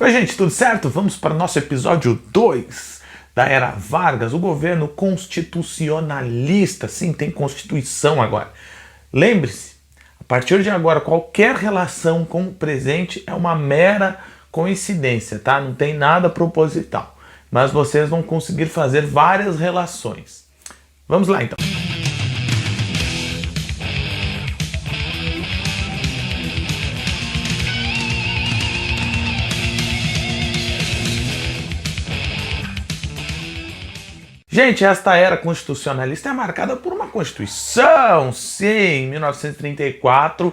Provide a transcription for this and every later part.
Oi, gente, tudo certo? Vamos para o nosso episódio 2 da Era Vargas, o governo constitucionalista. Sim, tem Constituição agora. Lembre-se, a partir de agora, qualquer relação com o presente é uma mera coincidência, tá? Não tem nada proposital. Mas vocês vão conseguir fazer várias relações. Vamos lá, então. Gente, esta era constitucionalista é marcada por uma Constituição. Sim, em 1934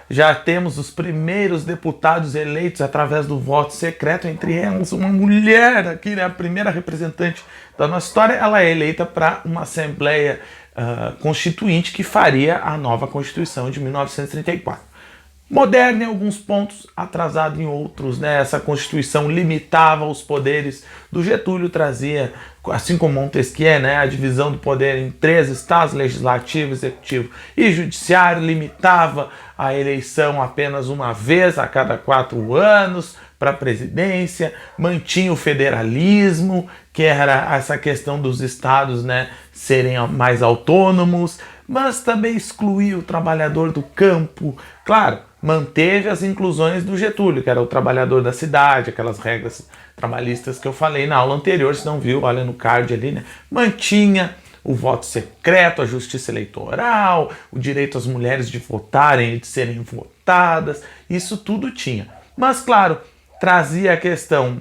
já temos os primeiros deputados eleitos através do voto secreto, entre elas uma mulher aqui, né, a primeira representante da nossa história. Ela é eleita para uma Assembleia Constituinte que faria a nova Constituição de 1934. Moderna em alguns pontos, atrasada em outros, né? Essa Constituição limitava os poderes do Getúlio, trazia, assim como Montesquieu, né, a divisão do poder em 3 estados, legislativo, executivo e judiciário, limitava a eleição apenas uma vez a cada 4 anos para a presidência, mantinha o federalismo, que era essa questão dos estados, né, serem mais autônomos, mas também excluía o trabalhador do campo. Claro, manteve as inclusões do Getúlio, que era o trabalhador da cidade, aquelas regras trabalhistas que eu falei na aula anterior, se não viu, olha no card ali, né? Mantinha o voto secreto, a justiça eleitoral, o direito às mulheres de votarem e de serem votadas, isso tudo tinha. Mas, claro, trazia a questão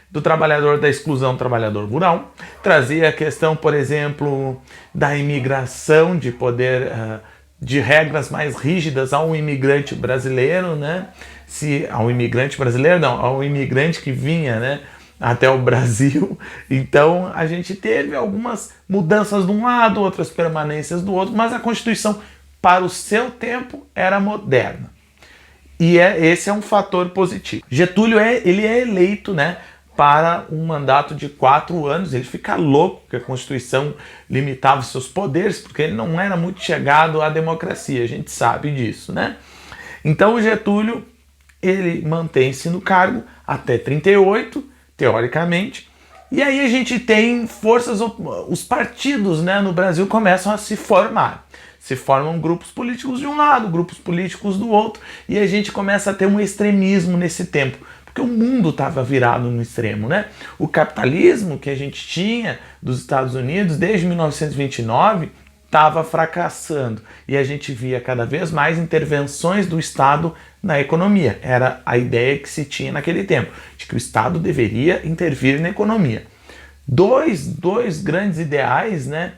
do trabalhador, da exclusão do trabalhador rural, trazia a questão, por exemplo, da imigração, de poder, de regras mais rígidas ao imigrante brasileiro, né? Ao imigrante brasileiro, não, ao imigrante que vinha, né, até o Brasil. Então a gente teve algumas mudanças de um lado, outras permanências do outro, mas a Constituição, para o seu tempo, era moderna. E esse é um fator positivo. Getúlio ele é eleito, né, para um mandato de 4 anos. Ele fica louco que a Constituição limitava os seus poderes, porque ele não era muito chegado à democracia, a gente sabe disso, né? Então o Getúlio, ele mantém-se no cargo até 38, teoricamente, e aí a gente tem forças, os partidos, né, no Brasil começam a se formar. Se formam grupos políticos de um lado, grupos políticos do outro, e a gente começa a ter um extremismo nesse tempo, porque o mundo estava virado no extremo, né? O capitalismo que a gente tinha dos Estados Unidos desde 1929 estava fracassando, e a gente via cada vez mais intervenções do Estado na economia. Era a ideia que se tinha naquele tempo, de que o Estado deveria intervir na economia. Dois grandes ideais, né,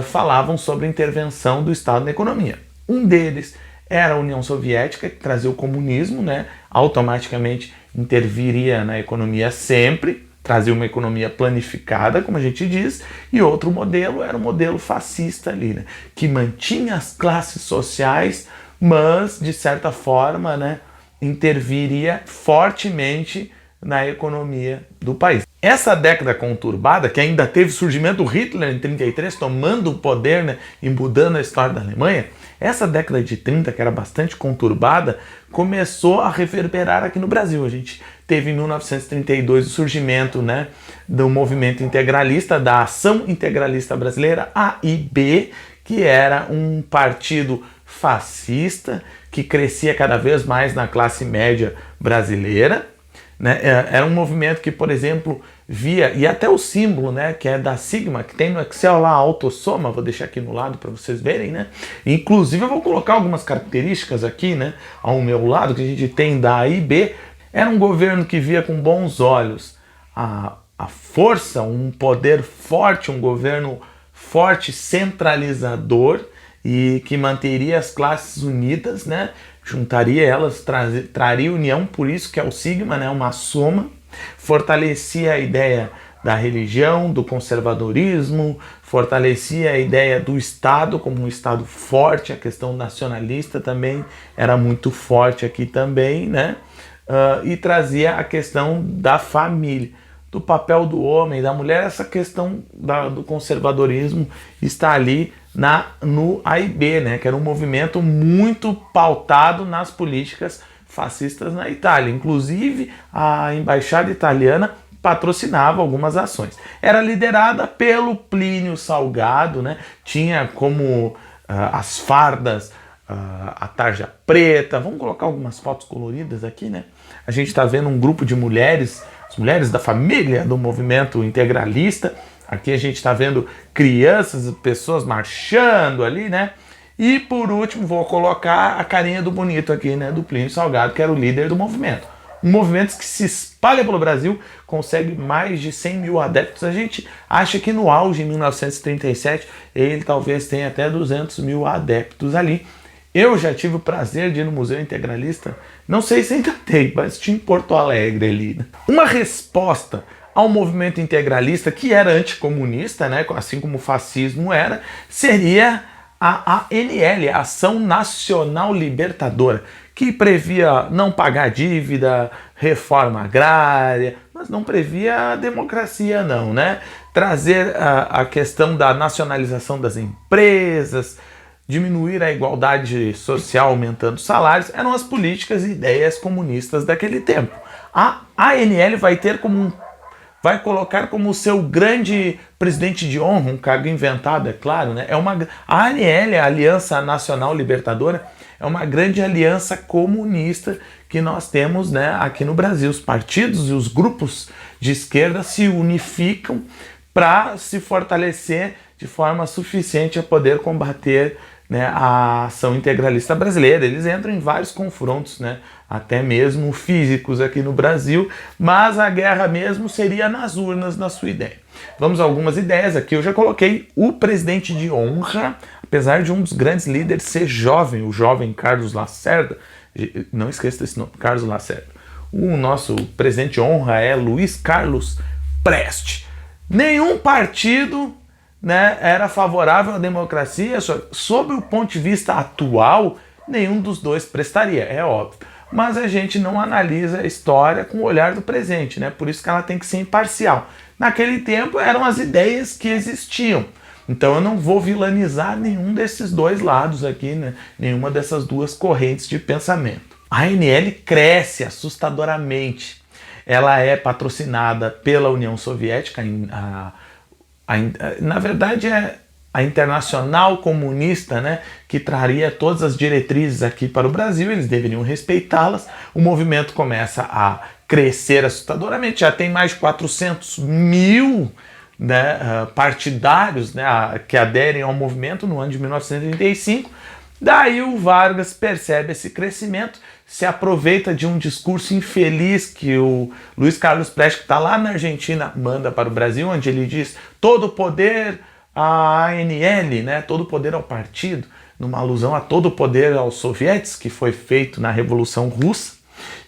falavam sobre a intervenção do Estado na economia. Um deles era a União Soviética, que trazia o comunismo, né, automaticamente interviria na economia sempre, trazia uma economia planificada, como a gente diz, e outro modelo era o modelo fascista ali, né, que mantinha as classes sociais, mas, de certa forma, né, interviria fortemente na economia do país. Essa década conturbada, que ainda teve o surgimento do Hitler em 33, tomando o poder, né, e mudando a história da Alemanha, essa década de 30, que era bastante conturbada, começou a reverberar aqui no Brasil. A gente teve em 1932 o surgimento, né, do movimento integralista, da Ação Integralista Brasileira, AIB, que era um partido fascista que crescia cada vez mais na classe média brasileira, né? Era um movimento que, por exemplo, via, e até o símbolo, né, que é da sigma, que tem no Excel lá, a autossoma, vou deixar aqui no lado para vocês verem, né? Inclusive eu vou colocar algumas características aqui, né, ao meu lado, que a gente tem da AIB. Era um governo que via com bons olhos a força, um poder forte, um governo forte, centralizador, e que manteria as classes unidas, né? Juntaria elas, traria união, por isso que é o sigma, né? Uma soma, fortalecia a ideia da religião, do conservadorismo, fortalecia a ideia do Estado como um Estado forte, a questão nacionalista também era muito forte aqui também, né? E trazia a questão da família, do papel do homem, da mulher. Essa questão do conservadorismo está ali no AIB, né, que era um movimento muito pautado nas políticas fascistas na Itália. Inclusive, a embaixada italiana patrocinava algumas ações. Era liderada pelo Plínio Salgado, né? Tinha como as fardas, a tarja preta. Vamos colocar algumas fotos coloridas aqui, né? A gente está vendo um grupo de mulheres, as mulheres da família do movimento integralista. Aqui a gente está vendo crianças, pessoas marchando ali, né? E por último vou colocar a carinha do bonito aqui, né? Do Plínio Salgado, que era o líder do movimento. Um movimento que se espalha pelo Brasil, consegue mais de 100 mil adeptos. A gente acha que no auge, em 1937, ele talvez tenha até 200 mil adeptos ali. Eu já tive o prazer de ir no Museu Integralista, não sei se ainda tem, mas tinha em Porto Alegre ali, né? Uma resposta ao movimento integralista, que era anticomunista, né, assim como o fascismo era, seria a ANL, a Ação Nacional Libertadora, que previa não pagar dívida, reforma agrária, mas não previa a democracia não, né? Trazer a questão da nacionalização das empresas, diminuir a igualdade social aumentando salários, eram as políticas e ideias comunistas daquele tempo. A ANL vai colocar como seu grande presidente de honra, um cargo inventado, é claro, né? A ANL, a Aliança Nacional Libertadora, é uma grande aliança comunista que nós temos, né, aqui no Brasil. Os partidos e os grupos de esquerda se unificam para se fortalecer de forma suficiente a poder combater, né, a ação integralista brasileira. Eles entram em vários confrontos, né, até mesmo físicos aqui no Brasil, mas a guerra mesmo seria nas urnas, na sua ideia. Vamos a algumas ideias aqui. Eu já coloquei o presidente de honra, apesar de um dos grandes líderes ser jovem, o jovem Carlos Lacerda. Não esqueça desse nome, Carlos Lacerda. O nosso presidente de honra é Luiz Carlos Prestes. Nenhum partido, né, era favorável à democracia. Sob o ponto de vista atual, nenhum dos dois prestaria, é óbvio. Mas a gente não analisa a história com o olhar do presente, né? Por isso que ela tem que ser imparcial. Naquele tempo eram as ideias que existiam. Então eu não vou vilanizar nenhum desses dois lados aqui, né? Nenhuma dessas duas correntes de pensamento. A ANL cresce assustadoramente. Ela é patrocinada pela União Soviética, na verdade é a Internacional Comunista, né, que traria todas as diretrizes aqui para o Brasil, eles deveriam respeitá-las. O movimento começa a crescer assustadoramente, já tem mais de 400 mil, né, partidários, né, que aderem ao movimento no ano de 1935. Daí o Vargas percebe esse crescimento, se aproveita de um discurso infeliz que o Luiz Carlos Prestes, que está lá na Argentina, manda para o Brasil, onde ele diz todo o poder à ANL, né, todo o poder ao partido, numa alusão a todo o poder aos sovietes, que foi feito na Revolução Russa.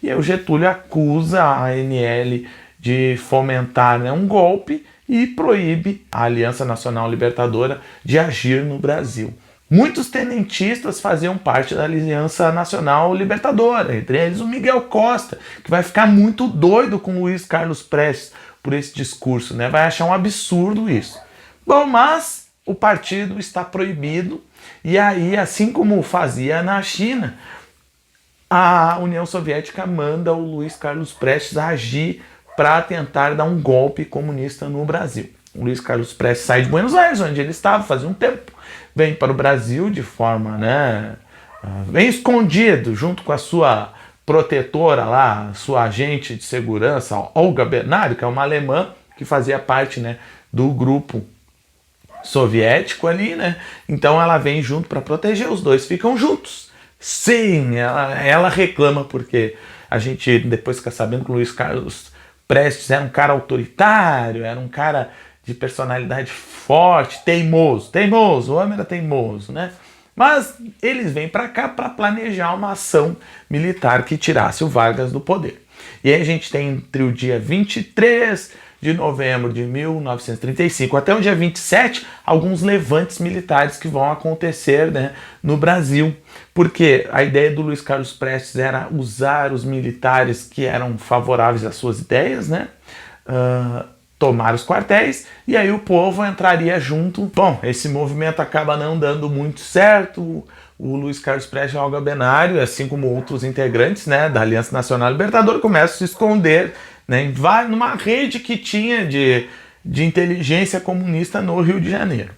E aí o Getúlio acusa a ANL de fomentar, né, um golpe e proíbe a Aliança Nacional Libertadora de agir no Brasil. Muitos tenentistas faziam parte da Aliança Nacional Libertadora, entre eles o Miguel Costa, que vai ficar muito doido com o Luiz Carlos Prestes por esse discurso, né? Vai achar um absurdo isso. Bom, mas o partido está proibido, e aí, assim como fazia na China, a União Soviética manda o Luiz Carlos Prestes agir para tentar dar um golpe comunista no Brasil. O Luiz Carlos Prestes sai de Buenos Aires, onde ele estava fazia um tempo, vem para o Brasil de forma, né, bem escondido, junto com a sua protetora lá, sua agente de segurança, Olga Benário, que é uma alemã que fazia parte, né, do grupo soviético ali, né? Então ela vem junto para proteger, os dois ficam juntos. Sim, ela reclama porque a gente depois fica sabendo que o Luiz Carlos Prestes era um cara autoritário, era um cara de personalidade forte, teimoso, o homem era teimoso, né? Mas eles vêm para cá para planejar uma ação militar que tirasse o Vargas do poder. E aí a gente tem entre o dia 23 de novembro de 1935 até o dia 27, alguns levantes militares que vão acontecer, né, no Brasil. Porque a ideia do Luiz Carlos Prestes era usar os militares que eram favoráveis às suas ideias, né, tomar os quartéis, e aí o povo entraria junto. Bom, esse movimento acaba não dando muito certo, o Luiz Carlos Prestes e Olga Benário, assim como outros integrantes, né, da Aliança Nacional Libertadora, começam a se esconder, né, numa rede que tinha de inteligência comunista no Rio de Janeiro.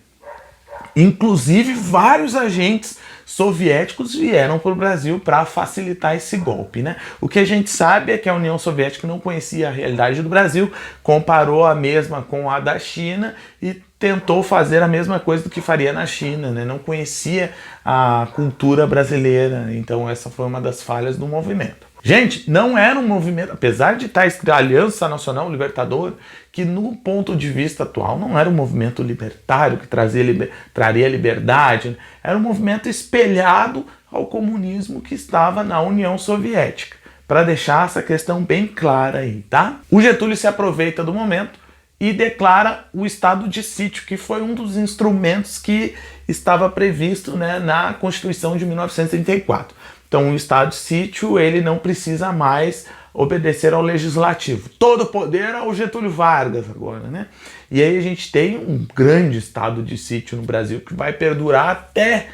Inclusive, vários agentes soviéticos vieram para o Brasil para facilitar esse golpe, né? O que a gente sabe é que a União Soviética não conhecia a realidade do Brasil, comparou a mesma com a da China e tentou fazer a mesma coisa do que faria na China, né? Não conhecia a cultura brasileira, então essa foi uma das falhas do movimento. Gente, não era um movimento, apesar de estar escrito Aliança Nacional Libertadora, que no ponto de vista atual não era um movimento libertário que traria liberdade, era um movimento espelhado ao comunismo que estava na União Soviética, para deixar essa questão bem clara aí, tá? O Getúlio se aproveita do momento e declara o estado de sítio, que foi um dos instrumentos que estava previsto, né, na Constituição de 1934. Então o estado de sítio ele não precisa mais obedecer ao legislativo. Todo o poder ao Getúlio Vargas agora, né? E aí a gente tem um grande estado de sítio no Brasil que vai perdurar até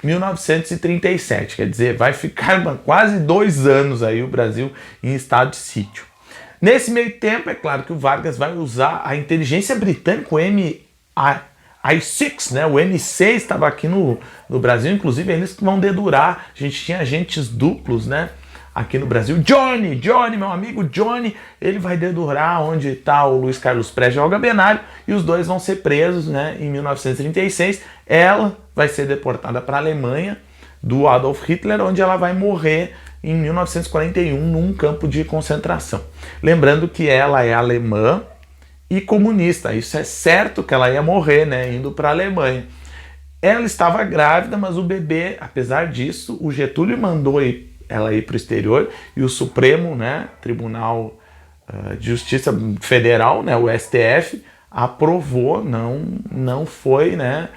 1937, quer dizer, vai ficar quase 2 anos aí o Brasil em estado de sítio. Nesse meio tempo, é claro que o Vargas vai usar a inteligência britânica, o MI6, né? O M6 estava aqui no Brasil, inclusive eles que vão dedurar. A gente tinha agentes duplos, né? Aqui no Brasil. Johnny, meu amigo Johnny, ele vai dedurar onde está o Luiz Carlos Prestes e Olga Benário e os dois vão ser presos, né? Em 1936. Ela vai ser deportada para a Alemanha do Adolf Hitler, onde ela vai morrer em 1941 num campo de concentração. Lembrando que ela é alemã e comunista, isso é certo que ela ia morrer, né, indo para a Alemanha. Ela estava grávida, mas o bebê, apesar disso, o Getúlio mandou ela ir para o exterior e o Supremo, né, Tribunal de Justiça Federal, né, o STF, aprovou, não foi, né,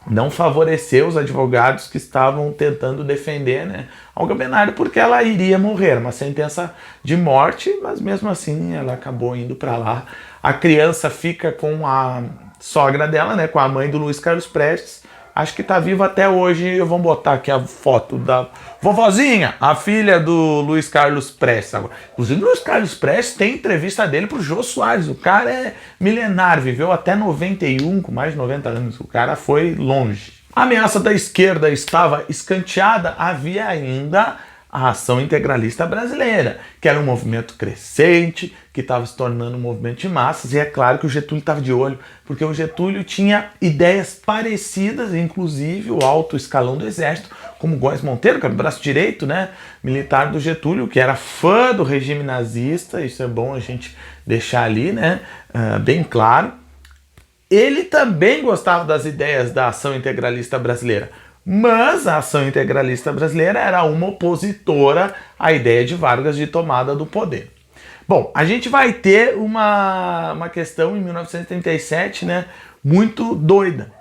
não favoreceu os advogados que estavam tentando defender, né, Olga Benário, porque ela iria morrer, uma sentença de morte, mas mesmo assim ela acabou indo para lá. A criança fica com a sogra dela, né, com a mãe do Luiz Carlos Prestes, acho que está viva até hoje. Vamos botar aqui a foto da vovozinha, a filha do Luiz Carlos Prestes. Agora, inclusive, o Luiz Carlos Prestes tem entrevista dele pro Jô Soares. O cara é milenar, viveu até 91, com mais de 90 anos. O cara foi longe. A ameaça da esquerda estava escanteada, havia ainda a Ação Integralista Brasileira, que era um movimento crescente, que estava se tornando um movimento de massas, e é claro que o Getúlio estava de olho, porque o Getúlio tinha ideias parecidas, inclusive o alto escalão do Exército, como Góes Monteiro, que era o braço direito, né, militar do Getúlio, que era fã do regime nazista, isso é bom a gente deixar ali, né, bem claro. Ele também gostava das ideias da Ação Integralista Brasileira, mas a Ação Integralista Brasileira era uma opositora à ideia de Vargas de tomada do poder. Bom, a gente vai ter uma questão em 1937, né, muito doida,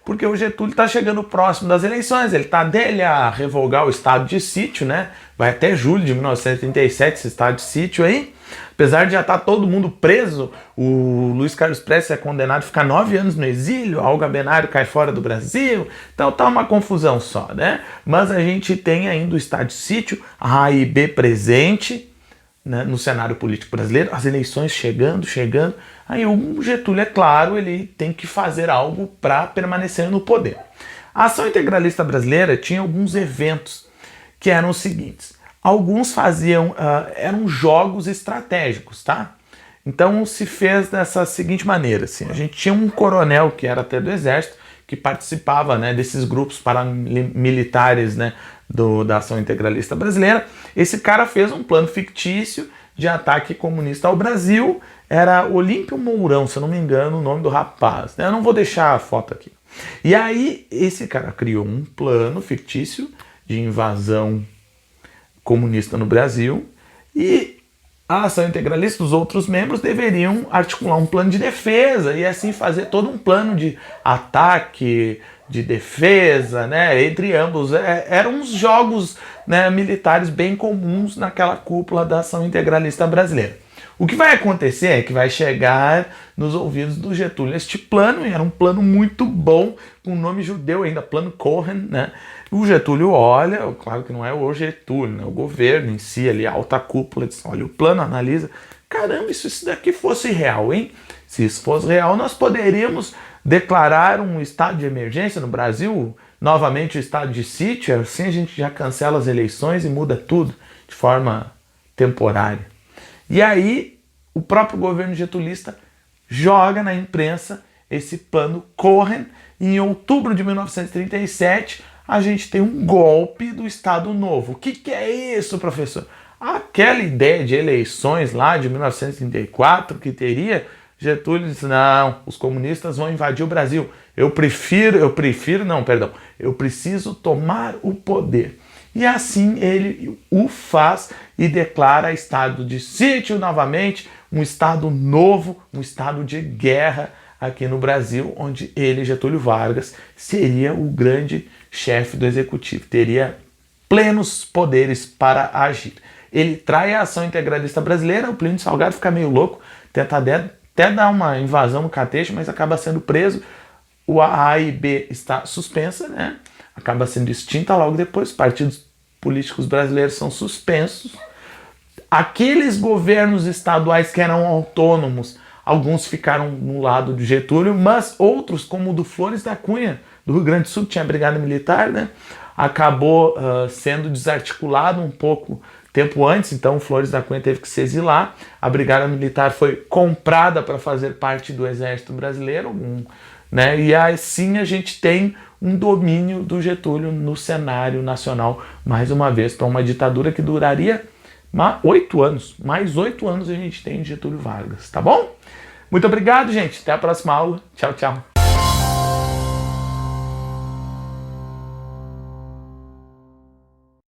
porque o Getúlio está chegando próximo das eleições, ele está dele a revogar o estado de sítio, né, vai até julho de 1937 esse estado de sítio aí. Apesar de já estar todo mundo preso, o Luiz Carlos Prestes é condenado a ficar 9 anos no exílio, a Olga Benário cai fora do Brasil, então tá uma confusão só, né? Mas a gente tem ainda o estado de sítio, a A e B presente, né, no cenário político brasileiro, as eleições chegando, aí o Getúlio, é claro, ele tem que fazer algo para permanecer no poder. A Ação Integralista Brasileira tinha alguns eventos que eram os seguintes. Alguns faziam, eram jogos estratégicos, tá? Então se fez dessa seguinte maneira, assim, a gente tinha um coronel que era até do Exército, que participava, né, desses grupos paramilitares, né, da Ação Integralista Brasileira. Esse cara fez um plano fictício de ataque comunista ao Brasil, era Olímpio Mourão, se eu não me engano, o nome do rapaz, né? Eu não vou deixar a foto aqui. E aí esse cara criou um plano fictício de invasão comunista no Brasil, e a Ação Integralista, os outros membros deveriam articular um plano de defesa e assim fazer todo um plano de ataque, de defesa, né, entre ambos. Eram uns jogos, né, militares bem comuns naquela cúpula da Ação Integralista Brasileira. O que vai acontecer é que vai chegar nos ouvidos do Getúlio este plano, e era um plano muito bom, com o nome judeu ainda, Plano Cohen, né? O Getúlio olha, claro que não é o Getúlio, né? O governo em si, ali, a alta cúpula, diz, olha o plano, analisa, caramba, se isso daqui fosse real, hein? Se isso fosse real, nós poderíamos declarar um estado de emergência no Brasil, novamente o estado de sítio, assim a gente já cancela as eleições e muda tudo de forma temporária. E aí o próprio governo getulista joga na imprensa esse plano Cohen, e em outubro de 1937 a gente tem um golpe do Estado Novo. O que é isso, professor? Aquela ideia de eleições lá de 1934 que teria, Getúlio disse, não, os comunistas vão invadir o Brasil. Eu preciso tomar o poder. E assim ele o faz e declara estado de sítio novamente, um estado novo, um estado de guerra aqui no Brasil, onde ele, Getúlio Vargas, seria o grande chefe do executivo, teria plenos poderes para agir. Ele trai a ação integralista brasileira, o Plínio Salgado fica meio louco, tenta até dar uma invasão no Catete, mas acaba sendo preso. O A e B está suspensa, né? Acaba sendo extinta logo depois, os partidos políticos brasileiros são suspensos. Aqueles governos estaduais que eram autônomos, alguns ficaram no lado de Getúlio, mas outros, como o do Flores da Cunha, do Rio Grande do Sul, que tinha brigada militar, né? Acabou sendo desarticulado um pouco tempo antes, então o Flores da Cunha teve que se exilar. A brigada militar foi comprada para fazer parte do exército brasileiro, né? E assim a gente tem um domínio do Getúlio no cenário nacional, mais uma vez, para uma ditadura que duraria 8 anos. Mais 8 anos a gente tem de Getúlio Vargas, tá bom? Muito obrigado, gente. Até a próxima aula. Tchau, tchau.